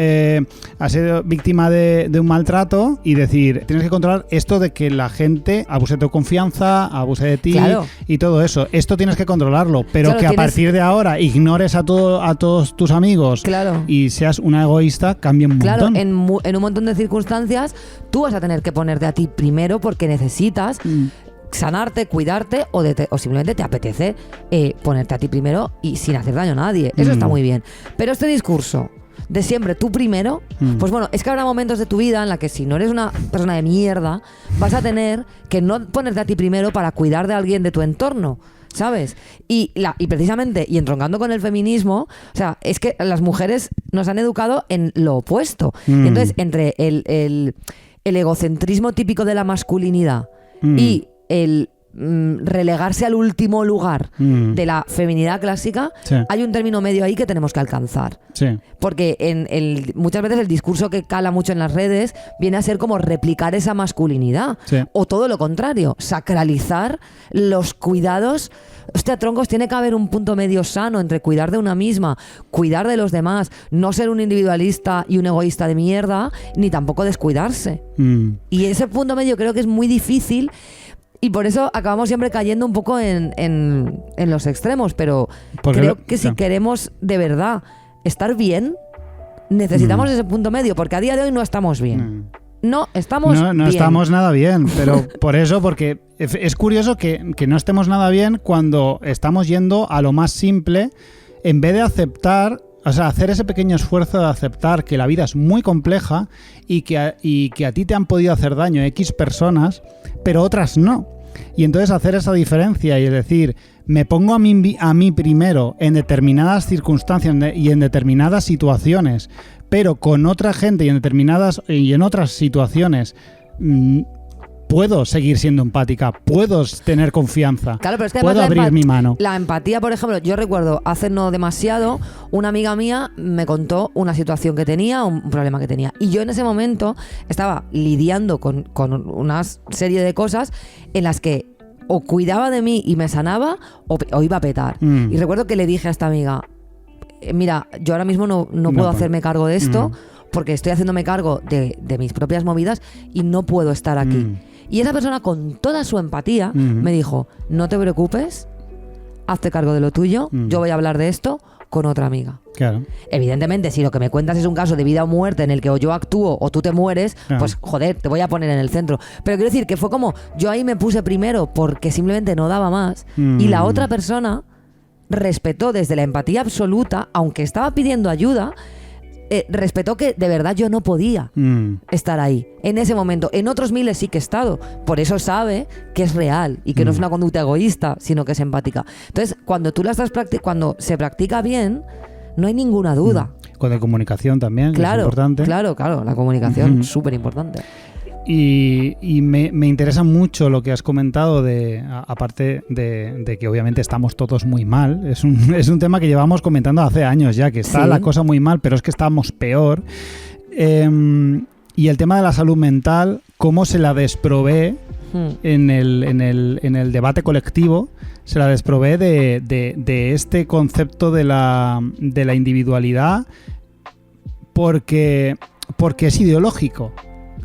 víctima de un maltrato y decir, tienes que controlar esto de que la gente abuse de tu confianza, abuse de ti, claro, y todo eso. Esto tienes que controlarlo, pero claro, que a partir de ahora ignores a todos tus amigos, claro, y seas una egoísta, cambia un montón. Claro, en un montón de circunstancias tú vas a tener que ponerte a ti primero porque necesitas sanarte, cuidarte o simplemente te apetece ponerte a ti primero y sin hacer daño a nadie. Eso está muy bien. Pero este discurso de siempre tú primero, pues bueno, es que habrá momentos de tu vida en la que si no eres una persona de mierda, vas a tener que no ponerte a ti primero para cuidar de alguien de tu entorno, ¿sabes? Y precisamente, y entroncando con el feminismo, o sea, es que las mujeres nos han educado en lo opuesto. Y entonces, entre el egocentrismo típico de la masculinidad y el relegarse al último lugar de la feminidad clásica, sí, hay un término medio ahí que tenemos que alcanzar. Sí. Porque muchas veces el discurso que cala mucho en las redes viene a ser como replicar esa masculinidad. Sí. O todo lo contrario, sacralizar los cuidados. Hostia, troncos, tiene que haber un punto medio sano entre cuidar de una misma, cuidar de los demás, no ser un individualista y un egoísta de mierda, ni tampoco descuidarse. Y ese punto medio creo que es muy difícil. Y por eso acabamos siempre cayendo un poco en los extremos, pero creo que si queremos de verdad estar bien, necesitamos ese punto medio, porque a día de hoy no estamos bien. No estamos bien. No estamos nada bien, pero porque es curioso que no estemos nada bien cuando estamos yendo a lo más simple, en vez de aceptar, o sea, hacer ese pequeño esfuerzo de aceptar que la vida es muy compleja y que a ti te han podido hacer daño X personas, pero otras no. Y entonces hacer esa diferencia y decir, me pongo a mí primero en determinadas circunstancias y en determinadas situaciones, pero con otra gente y en otras situaciones puedo seguir siendo empática, puedo tener confianza, claro, pero es que puedo abrir mi mano. La empatía, por ejemplo, yo recuerdo hace no demasiado, una amiga mía me contó una situación que tenía, un problema que tenía, y yo en ese momento estaba lidiando con una serie de cosas en las que o cuidaba de mí y me sanaba o iba a petar. Y recuerdo que le dije a esta amiga, mira, yo ahora mismo no puedo hacerme cargo de esto porque estoy haciéndome cargo de mis propias movidas y no puedo estar aquí. Y esa persona, con toda su empatía, me dijo, no te preocupes, hazte cargo de lo tuyo, yo voy a hablar de esto con otra amiga. Claro. Evidentemente, si lo que me cuentas es un caso de vida o muerte en el que o yo actúo o tú te mueres, pues joder, te voy a poner en el centro. Pero quiero decir que fue como, yo ahí me puse primero porque simplemente no daba más, y la otra persona respetó desde la empatía absoluta, aunque estaba pidiendo ayuda, respetó que de verdad yo no podía estar ahí en ese momento. En otros miles sí que he estado, por eso sabe que es real y que no es una conducta egoísta, sino que es empática. Entonces, cuando tú la estás cuando se practica bien, no hay ninguna duda. Con la comunicación también, que es importante. Claro, la comunicación, súper importante. Y me interesa mucho lo que has comentado, aparte de que obviamente estamos todos muy mal. Es un tema que llevamos comentando hace años ya, que está la cosa muy mal, pero es que estamos peor. Y el tema de la salud mental, cómo se la desprovee en el debate colectivo, se la desprovee de este concepto de la individualidad, porque es ideológico.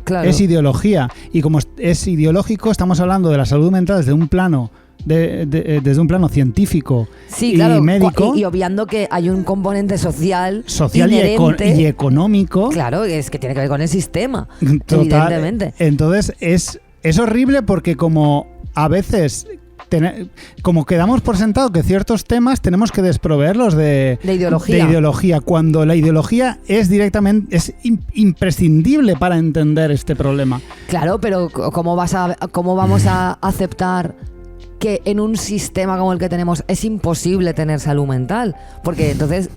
Claro. Es ideología, y como es ideológico, estamos hablando de la salud mental desde un plano desde un plano científico y médico, y obviando que hay un componente social y económico. Claro, es que tiene que ver con el sistema. Total, evidentemente. Entonces es horrible porque como a veces como quedamos por sentado que ciertos temas tenemos que desproveerlos de ideología, cuando la ideología es imprescindible para entender este problema. Claro, pero ¿cómo vamos a aceptar que en un sistema como el que tenemos es imposible tener salud mental? Porque entonces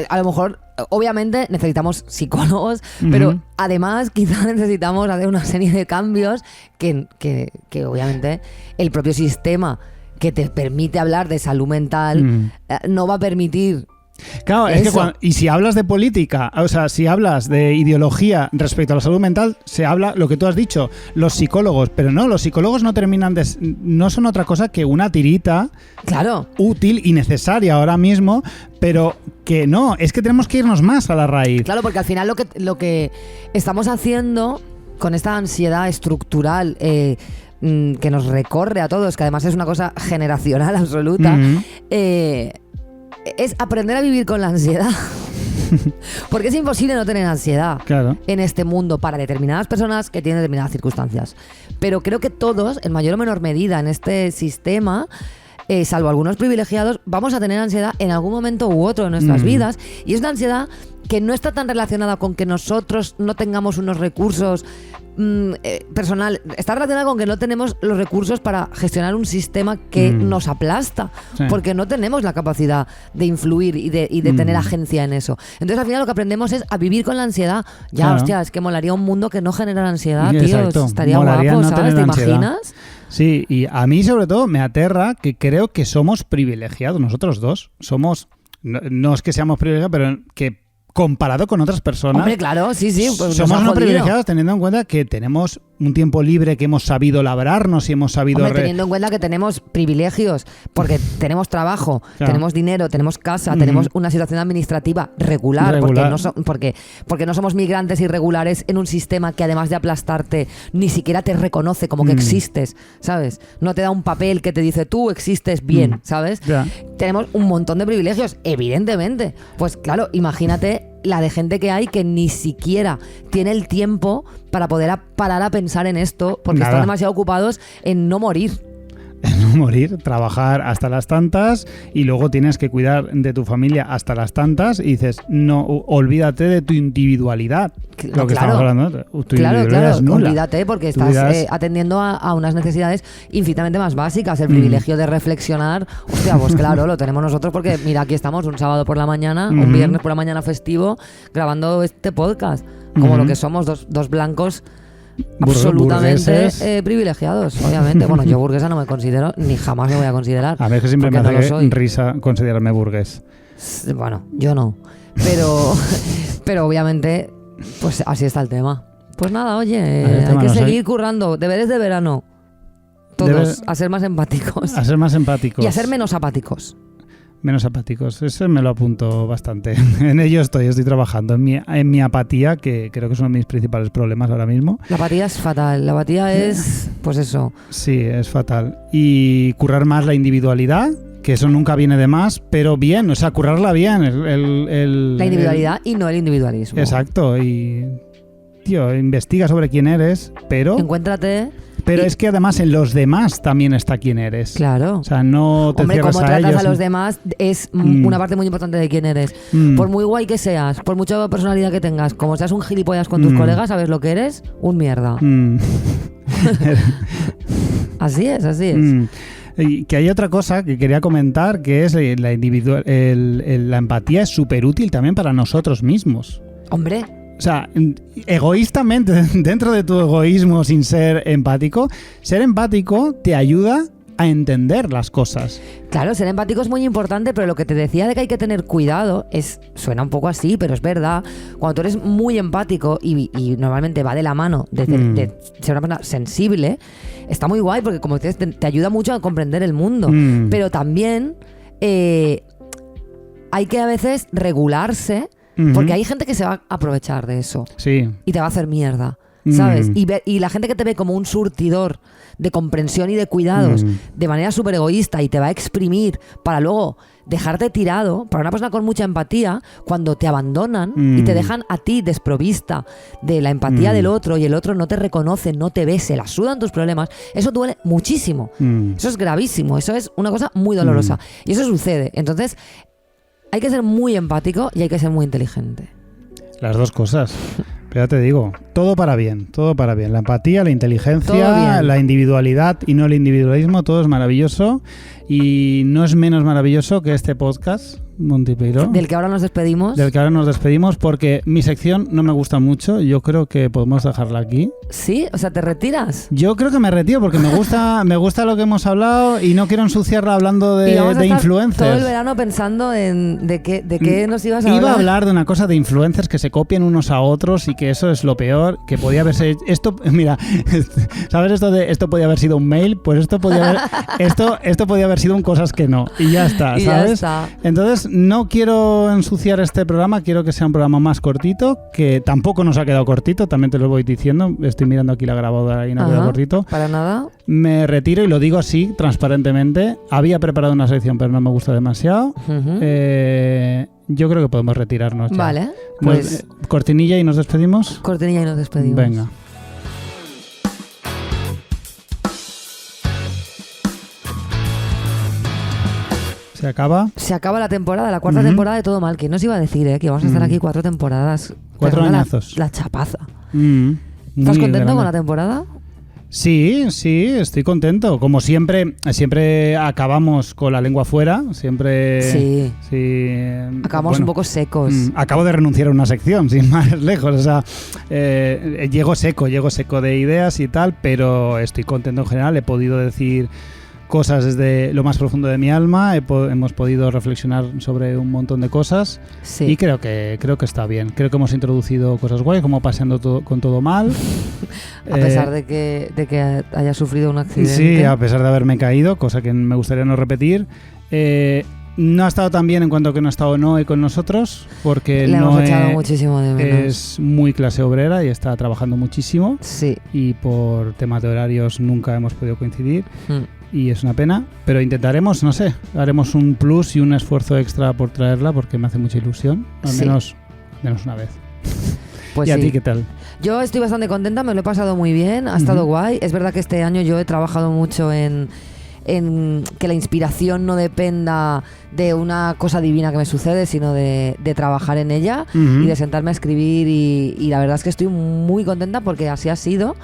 a lo mejor obviamente necesitamos psicólogos, pero además quizás necesitamos hacer una serie de cambios que obviamente el propio sistema que te permite hablar de salud mental no va a permitir. Claro, es que y si hablas de política, o sea, si hablas de ideología respecto a la salud mental, se habla lo que tú has dicho, los psicólogos, pero no, los psicólogos no son otra cosa que una tirita útil y necesaria ahora mismo, pero que no, es que tenemos que irnos más a la raíz. Claro, porque al final lo que estamos haciendo con esta ansiedad estructural que nos recorre a todos, que además es una cosa generacional absoluta, es aprender a vivir con la ansiedad. Porque es imposible no tener ansiedad en este mundo para determinadas personas que tienen determinadas circunstancias. Pero creo que todos, en mayor o menor medida en este sistema, salvo algunos privilegiados, vamos a tener ansiedad en algún momento u otro de nuestras vidas. Y es una ansiedad que no está tan relacionada con que nosotros no tengamos unos recursos personal, está relacionada con que no tenemos los recursos para gestionar un sistema que nos aplasta, porque no tenemos la capacidad de influir y de tener agencia en eso. Entonces al final lo que aprendemos es a vivir con la ansiedad. Hostia, es que molaría un mundo que no generara ansiedad, tío. Estaría guapo, ¿sabes? ¿Te imaginas? Sí, y a mí sobre todo me aterra que creo que somos privilegiados, nosotros dos. No es que seamos privilegiados, pero que comparado con otras personas. Hombre, claro, sí. Pues somos no privilegiados teniendo en cuenta que tenemos un tiempo libre, que hemos sabido labrarnos y hemos sabido... teniendo en cuenta que tenemos privilegios, porque tenemos trabajo, tenemos dinero, tenemos casa, tenemos una situación administrativa regular. Porque no somos migrantes irregulares en un sistema que además de aplastarte, ni siquiera te reconoce como que existes, ¿sabes? No te da un papel que te dice tú existes bien, ¿sabes? Tenemos un montón de privilegios, evidentemente. Pues claro, imagínate la de gente que hay que ni siquiera tiene el tiempo para poder parar a pensar en esto, porque están demasiado ocupados en no morir. No morir, trabajar hasta las tantas y luego tienes que cuidar de tu familia hasta las tantas y dices, no, olvídate de tu individualidad. Lo que estamos hablando, tu individualidad es nula. Olvídate porque estás atendiendo a unas necesidades infinitamente más básicas. El privilegio de reflexionar, hostia, pues claro, lo tenemos nosotros porque mira, aquí estamos un sábado por la mañana, un viernes por la mañana festivo, grabando este podcast, como lo que somos dos blancos absolutamente privilegiados, obviamente. Bueno, yo burguesa no me considero, ni jamás me voy a considerar. A ver, que siempre me hace risa considerarme burgués. Bueno, yo no. Pero obviamente, pues así está el tema. Pues nada, oye, hay que seguir currando. Deberes de verano. Todos, a ser más empáticos. A ser más empáticos. Y a ser menos apáticos. Menos apáticos, eso me lo apunto bastante. En ello estoy trabajando, en mi apatía, que creo que es uno de mis principales problemas ahora mismo. La apatía es fatal, la apatía es, pues eso. Sí, es fatal. Y currar más la individualidad, que eso nunca viene de más, pero bien, o sea, currarla bien. La individualidad y no el individualismo. Exacto, y tío, investiga sobre quién eres, pero... Encuéntrate... Pero es que además en los demás también está quién eres. Claro. O sea, no te cierras cómo a tratas ellos. a los demás es una parte muy importante de quién eres. Por muy guay que seas, por mucha personalidad que tengas, como seas un gilipollas con tus colegas, ¿sabes lo que eres? Un mierda. Así es. Y que hay otra cosa que quería comentar, que es la empatía es súper útil también para nosotros mismos. Hombre. O sea, egoístamente, dentro de tu egoísmo sin ser empático te ayuda a entender las cosas. Claro, ser empático es muy importante, pero lo que te decía de que hay que tener cuidado suena un poco así, pero es verdad. Cuando tú eres muy empático y normalmente va de la mano de ser una persona sensible, está muy guay porque como te ayuda mucho a comprender el mundo. Pero también hay que a veces regularse. Porque hay gente que se va a aprovechar de eso. Sí. Y te va a hacer mierda, ¿sabes? Y la gente que te ve como un surtidor de comprensión y de cuidados de manera súper egoísta y te va a exprimir para luego dejarte tirado, para una persona con mucha empatía, cuando te abandonan y te dejan a ti desprovista de la empatía del otro y el otro no te reconoce, no te ve, se la sudan tus problemas, eso duele muchísimo. Eso es gravísimo, eso es una cosa muy dolorosa. Y eso sucede. Entonces... hay que ser muy empático y hay que ser muy inteligente. Las dos cosas. Pero ya te digo, todo para bien. La empatía, la inteligencia, la individualidad y no el individualismo, todo es maravilloso. Y no es menos maravilloso que este podcast, Monty Peiró. Del que ahora nos despedimos. Porque mi sección no me gusta mucho. Yo creo que podemos dejarla aquí. ¿Sí? O sea, ¿te retiras? Yo creo que me retiro porque me gusta lo que hemos hablado y no quiero ensuciarla hablando de influencers. Todo el verano pensando en de qué nos ibas a hablar. Iba a hablar de una cosa de influencers que se copian unos a otros y que eso es lo peor, que podía haberse esto, mira, ¿sabes esto de esto podía haber sido un mail? Pues esto podía haber sido un cosas que no y ya está, ¿sabes? Ya está. Entonces no quiero ensuciar este programa, quiero que sea un programa más cortito, que tampoco nos ha quedado cortito, también te lo voy diciendo, estoy mirando aquí la grabadora y no ha quedado cortito. Para nada. Me retiro y lo digo así, transparentemente. Había preparado una sección, pero no me gusta demasiado. Yo creo que podemos retirarnos ya. Vale, pues... cortinilla y nos despedimos. Cortinilla y nos despedimos. Venga. Se acaba la temporada, la cuarta temporada de Todo Mal. Que nos iba a decir, que vamos a estar aquí 4 temporadas. 4 añazos. La chapaza. ¿Estás contento con la temporada? Sí, estoy contento. Como siempre acabamos con la lengua fuera. Siempre. Sí. Acabamos un poco secos. Acabo de renunciar a una sección, sin más lejos. O sea, llego seco de ideas y tal, pero estoy contento en general. He podido decir cosas desde lo más profundo de mi alma, hemos podido reflexionar sobre un montón de cosas y creo que está bien. Creo que hemos introducido cosas guay, como paseando con todo mal. A pesar de que haya sufrido un accidente. Sí, a pesar de haberme caído, cosa que me gustaría no repetir. No ha estado tan bien en cuanto que no ha estado Noé con nosotros, porque le hemos echado muchísimo de menos. Es muy clase obrera y está trabajando muchísimo. Sí. Y por temas de horarios nunca hemos podido coincidir. Y es una pena, pero intentaremos, no sé, haremos un plus y un esfuerzo extra por traerla porque me hace mucha ilusión, al menos una vez. Pues ¿Y a ti qué tal? Yo estoy bastante contenta, me lo he pasado muy bien, ha estado guay. Es verdad que este año yo he trabajado mucho en que la inspiración no dependa de una cosa divina que me sucede, sino de trabajar en ella y de sentarme a escribir y la verdad es que estoy muy contenta porque así ha sido.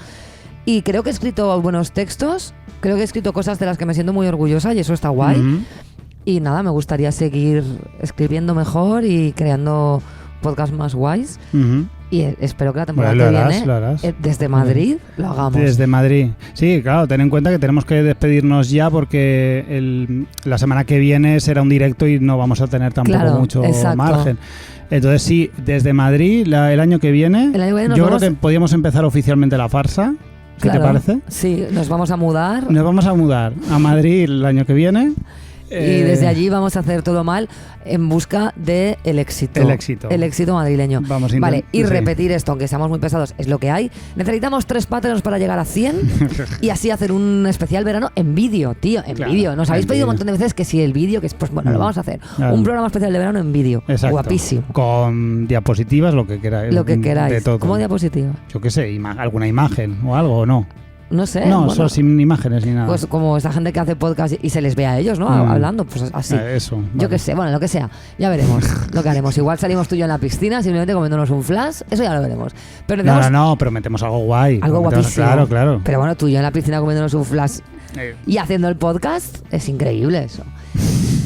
Y creo que he escrito buenos textos, creo que he escrito cosas de las que me siento muy orgullosa y eso está guay. Y nada, me gustaría seguir escribiendo mejor y creando podcasts más guays. Y espero que la temporada que viene, desde Madrid, lo hagamos. Desde Madrid. Sí, claro, ten en cuenta que tenemos que despedirnos ya porque la semana que viene será un directo y no vamos a tener tampoco mucho margen. Entonces sí, desde Madrid, el año que viene, yo creo que podríamos empezar oficialmente la farsa. ¿Qué te parece? Sí, nos vamos a mudar. Nos vamos a mudar a Madrid el año que viene. Y desde allí vamos a hacer todo mal en busca del éxito. El éxito madrileño. Vale, y repetir esto, aunque seamos muy pesados, es lo que hay. Necesitamos 3 Patreons para llegar a 100 y así hacer un especial verano en vídeo, tío, en vídeo. Nos habéis pedido un montón de veces que si el vídeo, que pues bueno, lo vamos a hacer. Un programa especial de verano en vídeo. Guapísimo. Con diapositivas, lo que queráis. Lo que queráis. De todo. ¿Cómo diapositiva? Yo qué sé, alguna imagen o algo, ¿o no? No sé. No, bueno, solo sin imágenes ni nada. Pues como esta gente que hace podcast y se les ve a ellos, ¿no? Hablando, pues así. Eso. Vale. Yo qué sé, bueno, lo que sea. Ya veremos lo que haremos. Igual salimos tú y yo en la piscina simplemente comiéndonos un flash. Eso ya lo veremos. Pero pero metemos algo guay. Algo guapísimo. Claro. Pero bueno, tú y yo en la piscina comiéndonos un flash y haciendo el podcast, es increíble eso.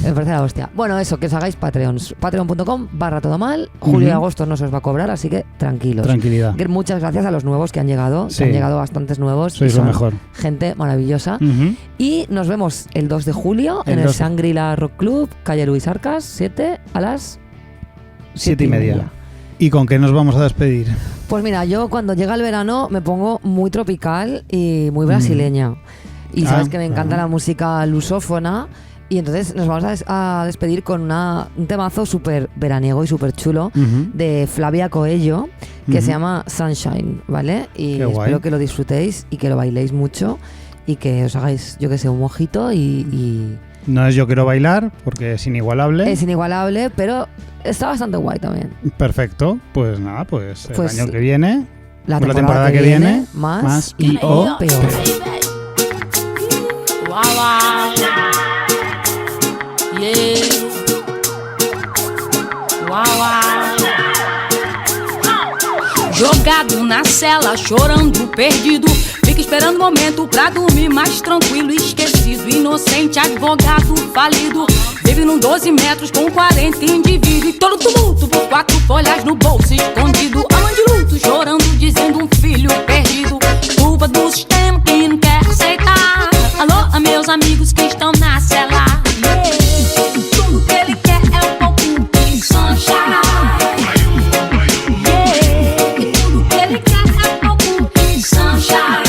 Me parece la hostia. Bueno, eso, que os hagáis Patreons. Patreon.com/todo mal. Julio y agosto no se os va a cobrar, así que tranquilos. Tranquilidad. Muchas gracias a los nuevos que han llegado. Sí. Han llegado bastantes nuevos. Sois lo mejor. Gente maravillosa. Y nos vemos el 2 de julio en el Shangri-La Rock Club, calle Luis Arcas, 7 a las 7:30. ¿Y con qué nos vamos a despedir? Pues mira, yo cuando llega el verano me pongo muy tropical y muy brasileña. Y sabes que me encanta la música lusófona. Y entonces nos vamos a despedir con un temazo súper veraniego y súper chulo de Flavia Coello, que se llama Sunshine, ¿vale? Y espero que lo disfrutéis y que lo bailéis mucho y que os hagáis, yo que sé, un mojito y... No es Yo Quiero Bailar, porque es inigualable. Es inigualable, pero está bastante guay también. Perfecto. Pues nada, el año que viene, la temporada que viene, más y o peor. Yeah. Jogado na cela, chorando, perdido. Fica esperando o momento pra dormir mais tranquilo, esquecido. Inocente, advogado, falido. Vive num 12 metros com 40 indivíduos. E todo tumulto por 4 folhas no bolso escondido. A mãe de luto, chorando, dizendo um filho perdido. Culpa do sistema que não quer aceitar. Alô, a meus amigos que estão na cela. Tudo que ele quer é um pouco de sunshine. Tudo que ele quer é um pouco de sunshine.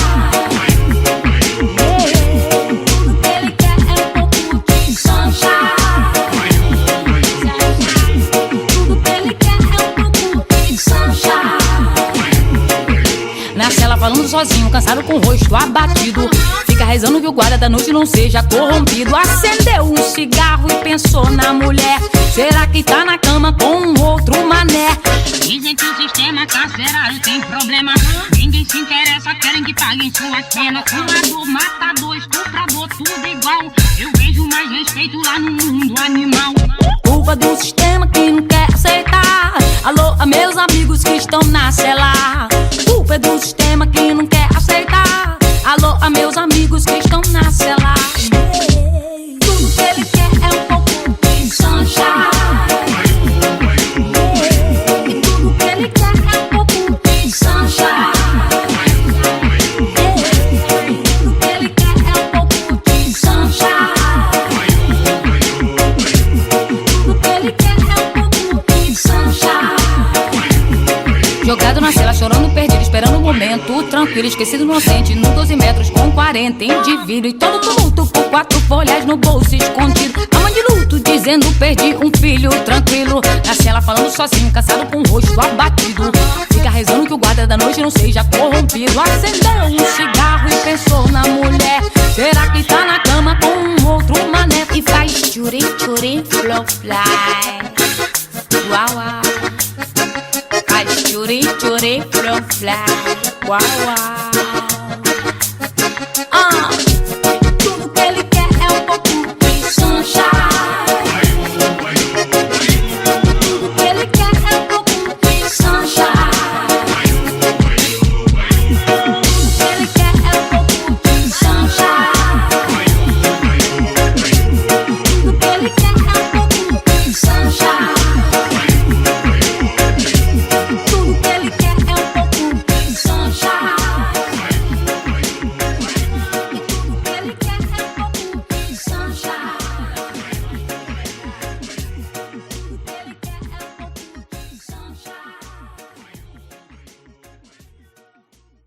Tudo que ele quer é um pouco de sunshine. Tudo que ele quer é um pouco de sunshine. Na cela falando sozinho, cansado com o rosto abatido. Fica rezando que o guarda da noite não seja corrompido. Acendeu um cigarro e pensou na mulher. Será que tá na cama com um outro mané? Dizem que o sistema carcerário tem problema. Ninguém se interessa, querem que paguem suas penas. Fumador, matador, estuprador, tudo igual. Eu vejo mais respeito lá no mundo animal. Culpa do sistema que não quer aceitar. Alô, a meus amigos que estão na cela. Culpa é do sistema que não quer aceitar. Alô, a meus amigos que estão na cela. Tudo que ele quer é um pouco de sunshine. Tudo que ele quer é um pouco de sunshine. Tudo que ele quer é um pouco de sunshine. Tudo que ele quer é um pouco de sunshine. Jogado na cela, chorando, perdido, esperando o momento tranquilo, esquecido, inocente, no 12 metros com 40 indivíduos. E todo tumulto por 4 folhas no bolso escondido. A mãe de luto dizendo perdi um filho tranquilo. Na cela falando sozinho, cansado com o rosto abatido. Fica rezando que o guarda da noite não seja corrompido. Acendeu um cigarro e pensou na mulher. Será que tá na cama com um outro mané? E faz churi, churi, flow, fly. Uau, uau. Churi, churi, flow, fly. Wow, wow.